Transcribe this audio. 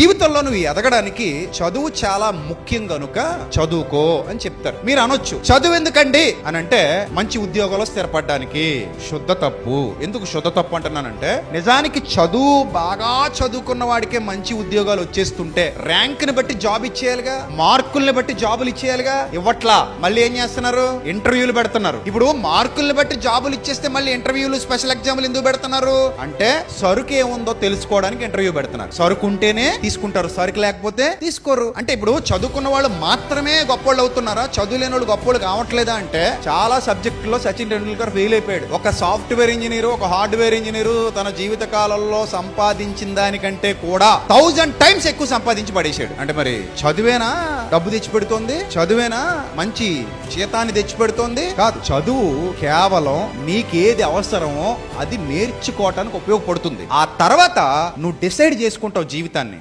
జీవితంలో నువ్వు ఎదగడానికి చదువు చాలా ముఖ్యం గనుక చదువుకో అని చెప్తారు. మీరు అనొచ్చు, చదువు ఎందుకండి అని అంటే మంచి ఉద్యోగంలో స్థిరపడడానికి. శుద్ధ తప్పు. ఎందుకు శుద్ధ తప్పు అంటున్నానంటే, నిజానికి చదువు బాగా చదువుకున్న వాడికే మంచి ఉద్యోగాలు వచ్చేస్తుంటే ర్యాంక్ ని బట్టి జాబ్ ఇచ్చేయాలిగా, మార్కుల్ని బట్టి జాబులు ఇచ్చేయాలిగా. ఇవ్వట్లా. మళ్ళీ ఏం చేస్తున్నారు? ఇంటర్వ్యూలు పెడుతున్నారు. ఇప్పుడు మార్కుల్ని బట్టి జాబులు ఇచ్చేస్తే మళ్ళీ ఇంటర్వ్యూలు, స్పెషల్ ఎగ్జామ్లు ఎందుకు పెడుతున్నారు అంటే, సరుకు ఏముందో తెలుసుకోవడానికి ఇంటర్వ్యూ పెడుతున్నారు. సరుకు ఉంటేనే తీసుకుంటారు, సరుకు లేకపోతే తీసుకోరు. అంటే ఇప్పుడు చదువుకున్న వాళ్ళు మాత్రమే గొప్పోళ్ళు అవుతున్నారా? చదువు లేని వాళ్ళు గొప్పోళ్ళు కావట్లేదా అంటే, చాలా సబ్జెక్టులో సచిన్ టెండూల్కర్ ఫెయిల్ అయిపోయాడు. ఒక సాఫ్ట్వేర్ ఇంజనీరు, ఒక హార్డ్వేర్ ఇంజనీరు తన జీవిత కాలంలో సంపాదించిన దానికంటే కూడా 1000 టైమ్స్ ఎక్కువ సంపాదించి పడేశాడు. అంటే మరి చదువేనా డబ్బు తెచ్చి పెడుతోంది? చదువేనా మంచి జీతాన్ని తెచ్చి పెడుతోంది? కాదు. చదువు కేవలం నీకేది అవసరమో అది నేర్చుకోవటానికి ఉపయోగపడుతుంది. ఆ తర్వాత నువ్వు డిసైడ్ చేసుకుంటావు జీవితాన్ని.